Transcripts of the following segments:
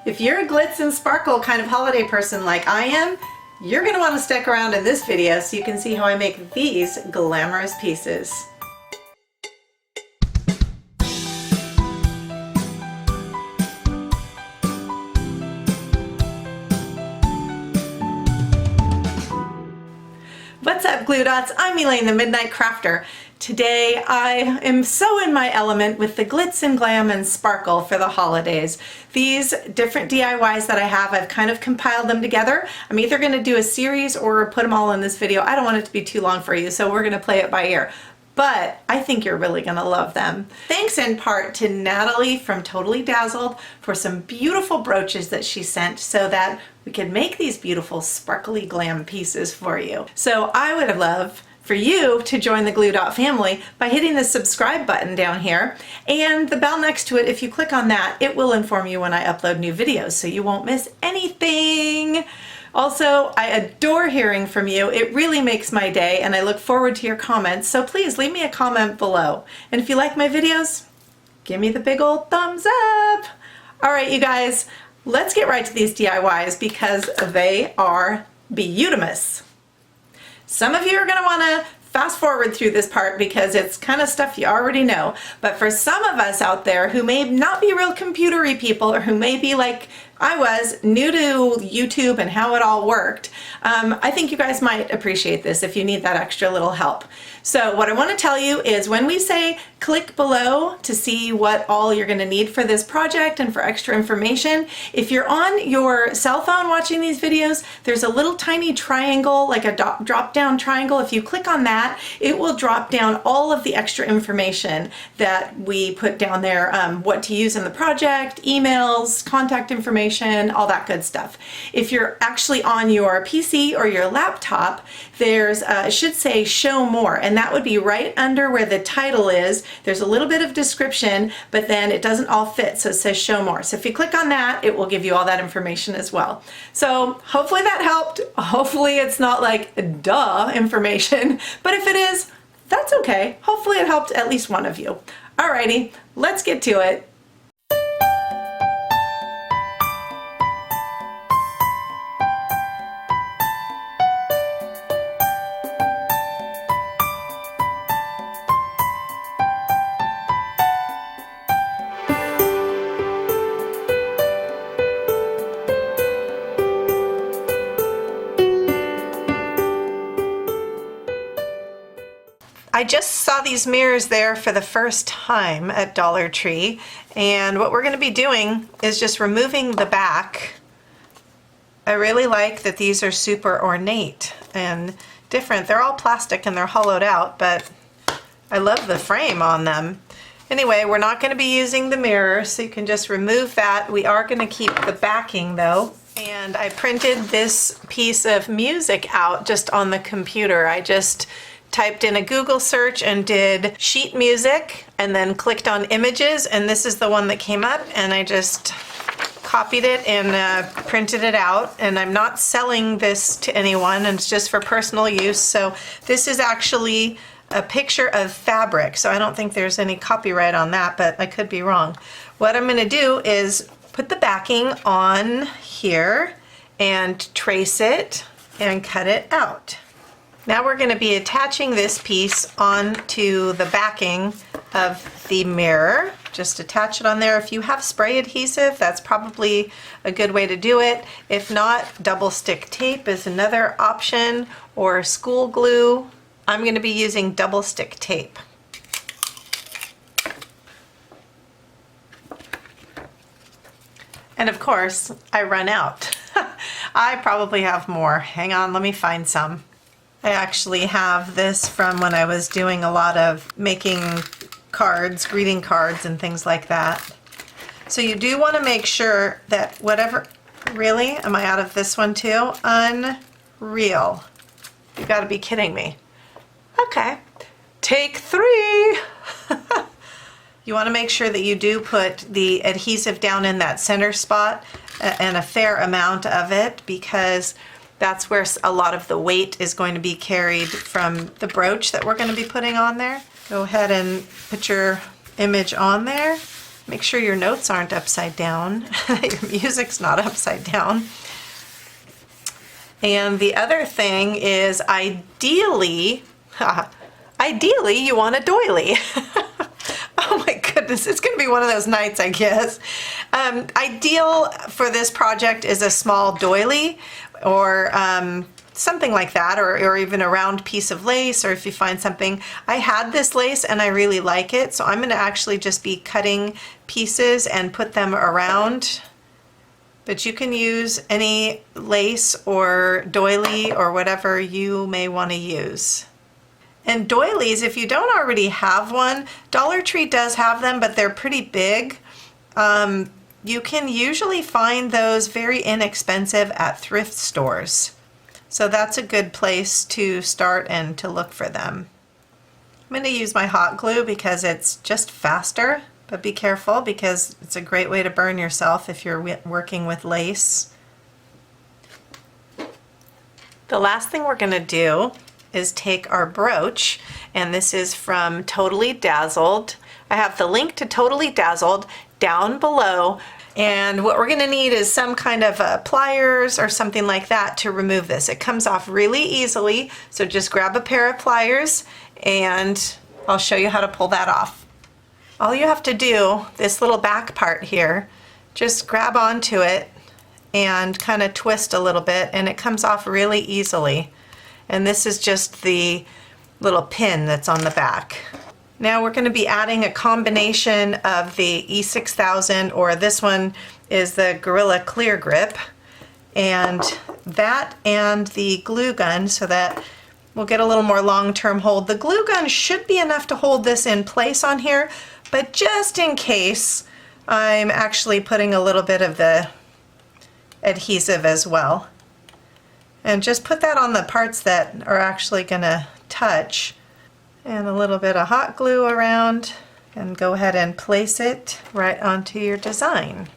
If you're a glitz and sparkle kind of holiday person like I am, you're going to want to stick around in this video so you can see how I make these glamorous pieces. What's up, Glue Dots? I'm Elaine, the Midnight Crafter. Today I am so in my element with the glitz and glam and sparkle for the holidays. These different DIYs that I have, I've kind of compiled them together. I'm either going to do a series or put them all in this video. I don't want it to be too long for you, so we're going to play it by ear. But I think you're really going to love them. Thanks in part to Natalie from Totally Dazzled for some beautiful brooches that she sent so that we could make these beautiful sparkly glam pieces for you. So I would love for you to join the Glue Dot family by hitting the subscribe button down here and the bell next to it. If you click on that, it will inform you when I upload new videos so you won't miss anything. Also, I adore hearing from you. It really makes my day and I look forward to your comments, so please leave me a comment below. And if you like my videos, give me the big old thumbs up. All right, you guys, let's get right to these DIYs because they are beautimous. Some of you are going to want to fast forward through this part because it's kind of stuff you already know. But for some of us out there who may not be real computery people or who may be like I was, new to YouTube and how it all worked, I think you guys might appreciate this if you need that extra little help. So what I want to tell you is when we say click below to see what all you're going to need for this project and for extra information, if you're on your cell phone watching these videos, there's a little tiny triangle, like a drop down triangle. If you click on that, it will drop down all of the extra information that we put down there, what to use in the project, emails, contact information, all that good stuff. If you're actually on your PC or your laptop, there's it should say show more, and that would be right under where the title is. There's a little bit of description, but then it doesn't all fit, so it says show more. So if you click on that, it will give you all that information as well. So hopefully that helped. Hopefully it's not like duh information, but if it is, that's okay. Hopefully it helped at least one of you. Alrighty, let's get to it. I just saw these mirrors there for the first time at Dollar Tree, and what we're going to be doing is just removing the back. I really like that these are super ornate and different. They're all plastic and they're hollowed out, but I love the frame on them. Anyway, we're not going to be using the mirror, so you can just remove that. We are going to keep the backing though. And I printed this piece of music out just on the computer. I just typed in a Google search and did sheet music and then clicked on images, and this is the one that came up, and I just copied it and printed it out. And I'm not selling this to anyone, and it's just for personal use. So this is actually a picture of fabric, so I don't think there's any copyright on that, but I could be wrong. What I'm going to do is put the backing on here and trace it and cut it out. Now we're going to be attaching this piece onto the backing of the mirror. Just attach it on there. If you have spray adhesive, that's probably a good way to do it. If not, double stick tape is another option, or school glue. I'm going to be using double stick tape. And of course, I run out. I probably have more. Hang on, let me find some. I actually have this from when I was doing a lot of making cards, greeting cards and things like that. So you do want to make sure that whatever, really? Am I out of this one too? Unreal. You gotta be kidding me. Okay, take 3. You want to make sure that you do put the adhesive down in that center spot and a fair amount of it, because that's where a lot of the weight is going to be carried from the brooch that we're going to be putting on there. Go ahead and put your image on there. Make sure your notes aren't upside down, your music's not upside down. And the other thing is ideally you want a doily. Oh my goodness, it's gonna be one of those nights, I guess. Ideal for this project is a small doily or something like that, or even a round piece of lace, or if you find something. I had this lace and I really like it, so I'm gonna actually just be cutting pieces and put them around. But you can use any lace or doily or whatever you may want to use. And doilies, if you don't already have one, Dollar Tree does have them, but they're pretty big. You can usually find those very inexpensive at thrift stores. So that's a good place to start and to look for them. I'm going to use my hot glue because it's just faster, but be careful because it's a great way to burn yourself if you're working with lace. The last thing we're going to do is take our brooch, and this is from Totally Dazzled. I have the link to Totally Dazzled down below, and what we're going to need is some kind of pliers or something like that to remove this. It comes off really easily, so just grab a pair of pliers and I'll show you how to pull that off. All you have to do, this little back part here, just grab onto it and kind of twist a little bit, and it comes off really easily. And this is just the little pin that's on the back. Now we're going to be adding a combination of the E6000, or this one is the Gorilla Clear Grip, and that and the glue gun, so that we'll get a little more long-term hold. The glue gun should be enough to hold this in place on here, but just in case, I'm actually putting a little bit of the adhesive as well. And just put that on the parts that are actually going to touch. And a little bit of hot glue around, and go ahead and place it right onto your design.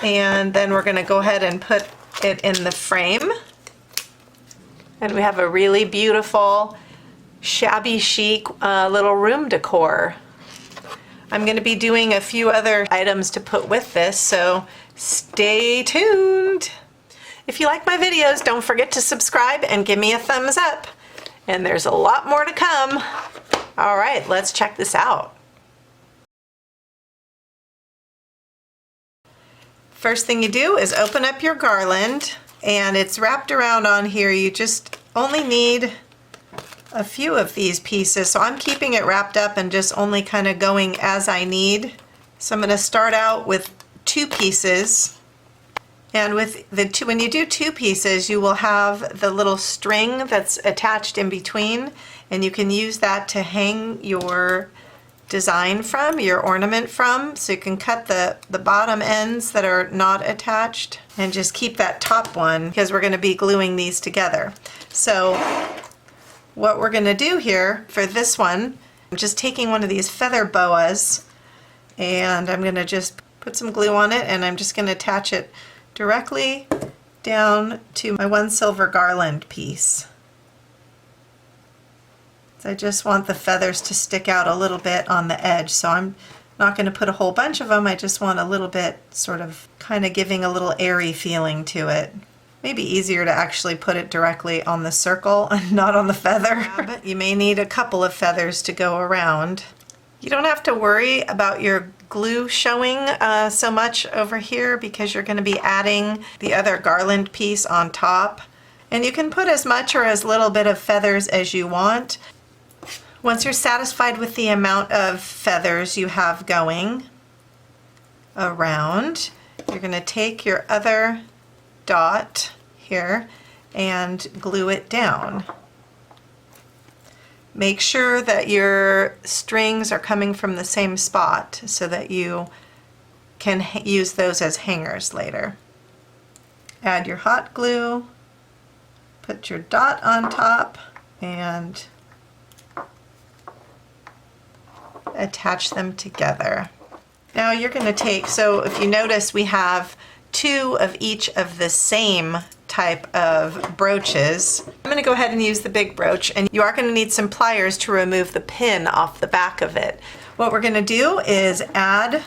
And then we're going to go ahead and put it in the frame. And we have a really beautiful shabby chic little room decor. I'm going to be doing a few other items to put with this, so stay tuned. If you like my videos, don't forget to subscribe and give me a thumbs up. And there's a lot more to come. All right, let's check this out. First thing you do is open up your garland, and it's wrapped around on here. You just only need a few of these pieces, so I'm keeping it wrapped up and just only kind of going as I need. So I'm going to start out with 2 pieces. And with the two, when you do 2 pieces, you will have the little string that's attached in between, and you can use that to hang your design from, your ornament from. So you can cut the bottom ends that are not attached and just keep that top one, because we're going to be gluing these together. So what we're going to do here for this one, I'm just taking one of these feather boas, and I'm going to just put some glue on it, and I'm just going to attach it directly down to my one silver garland piece. So I just want the feathers to stick out a little bit on the edge, so I'm not going to put a whole bunch of them. I just want a little bit, sort of kind of giving a little airy feeling to it. Maybe easier to actually put it directly on the circle and not on the feather. But you may need a couple of feathers to go around. You don't have to worry about your glue showing so much over here, because you're going to be adding the other garland piece on top. And you can put as much or as little bit of feathers as you want. Once you're satisfied with the amount of feathers you have going around, you're going to take your other dot here and glue it down. Make sure that your strings are coming from the same spot so that you can use those as hangers later. Add your hot glue, put your dot on top, and attach them together. Now you're going to take, so if you notice, we have 2 of each of the same type of brooches. I'm going to go ahead and use the big brooch, and you are going to need some pliers to remove the pin off the back of it. What we're going to do is add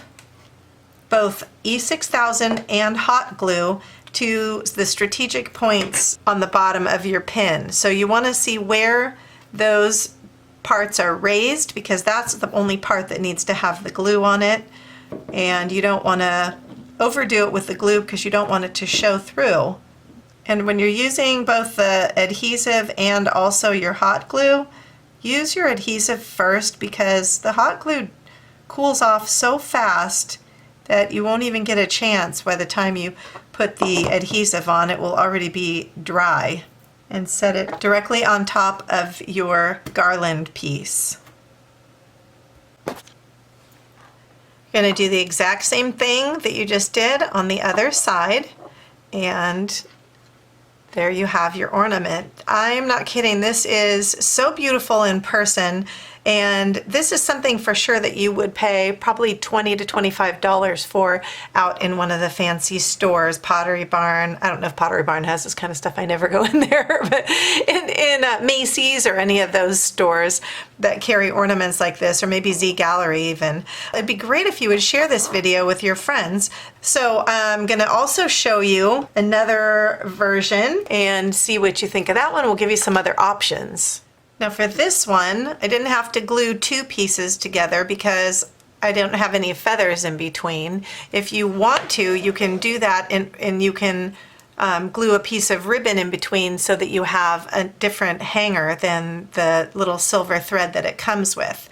both E6000 and hot glue to the strategic points on the bottom of your pin. So you want to see where those parts are raised, because that's the only part that needs to have the glue on it. And you don't want to overdo it with the glue because you don't want it to show through. And when you're using both the adhesive and also your hot glue, use your adhesive first, because the hot glue cools off so fast that you won't even get a chance. By the time you put the adhesive on, it will already be dry. And set it directly on top of your garland piece. You're going to do the exact same thing that you just did on the other side, and there you have your ornament. I'm not kidding, this is so beautiful in person, and this is something for sure that you would pay probably $20 to $25 for out in one of the fancy stores. Pottery Barn, I don't know if Pottery Barn has this kind of stuff, I never go in there, but in Macy's or any of those stores that carry ornaments like this, or maybe Z Gallery even. It'd be great if you would share this video with your friends. So I'm going to also show you another version and see what you think of that one. We'll give you some other options. Now for this one, I didn't have to glue two pieces together because I don't have any feathers in between. If you want to, you can do that, and you can glue a piece of ribbon in between so that you have a different hanger than the little silver thread that it comes with.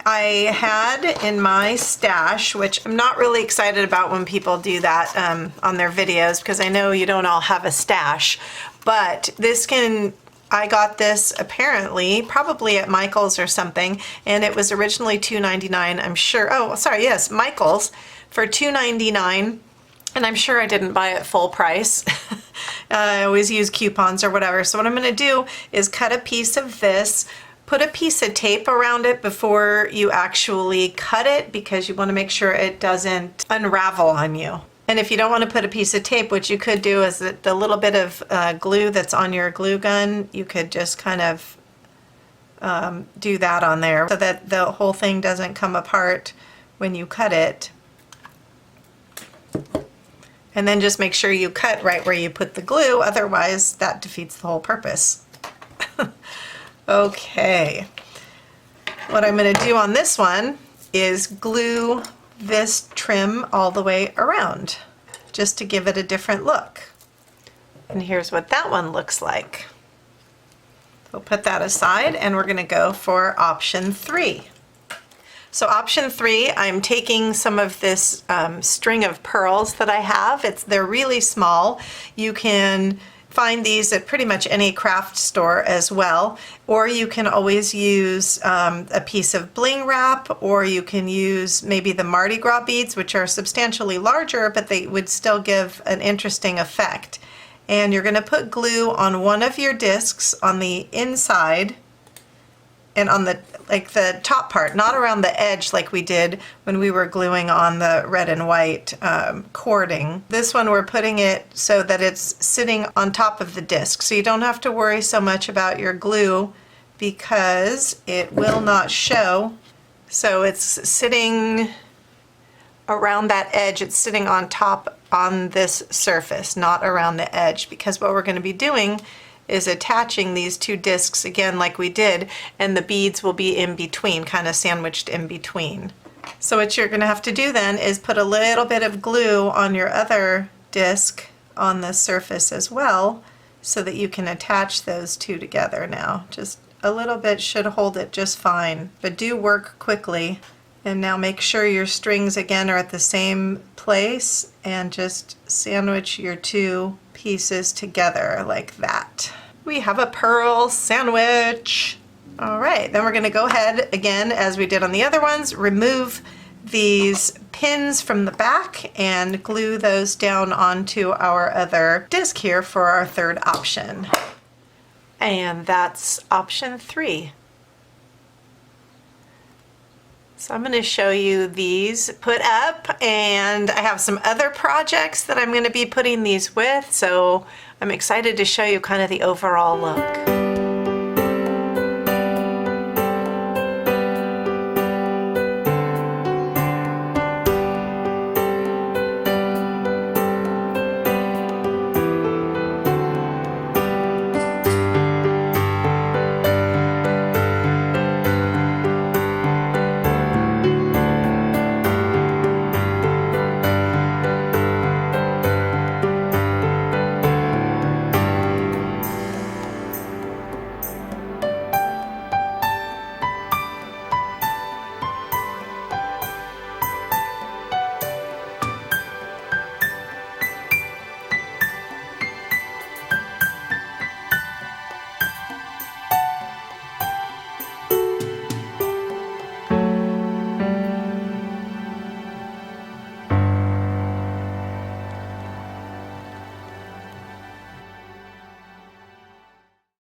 I had in my stash, which I'm not really excited about when people do that on their videos, because I know you don't all have a stash, but this can, I got this apparently, probably at Michael's or something, and it was originally $2.99, I'm sure. Oh, sorry, yes, Michael's for $2.99, and I'm sure I didn't buy it full price. I always use coupons or whatever. So what I'm going to do is cut a piece of this, put a piece of tape around it before you actually cut it, because you want to make sure it doesn't unravel on you. And if you don't want to put a piece of tape, what you could do is that the little bit of glue that's on your glue gun, you could just kind of do that on there so that the whole thing doesn't come apart when you cut it. And then just make sure you cut right where you put the glue, otherwise that defeats the whole purpose. Okay, what I'm going to do on this one is glue this trim all the way around, just to give it a different look. And here's what that one looks like. We'll put that aside, and we're going to go for option 3. So option 3, I'm taking some of this string of pearls that I have. They're really small. You can find these at pretty much any craft store as well, or you can always use a piece of bling wrap, or you can use maybe the Mardi Gras beads, which are substantially larger, but they would still give an interesting effect. And you're going to put glue on one of your discs on the inside and on the top part, not around the edge like we did when we were gluing on the red and white cording. This one we're putting it so that it's sitting on top of the disc, so you don't have to worry so much about your glue because it will not show. So it's sitting around that edge, it's sitting on top on this surface, not around the edge, because what we're going to be doing is attaching these two discs again like we did, and the beads will be in between, kind of sandwiched in between. So what you're going to have to do then is put a little bit of glue on your other disc on the surface as well, so that you can attach those two together now. Just a little bit should hold it just fine, but do work quickly. And now make sure your strings again are at the same place, and just sandwich your two pieces together like that. We have a pearl sandwich. All right, then we're going to go ahead again, as we did on the other ones, remove these pins from the back and glue those down onto our other disc here for our third option. And that's option 3. So I'm going to show you these put up, and I have some other projects that I'm going to be putting these with, so I'm excited to show you kind of the overall look.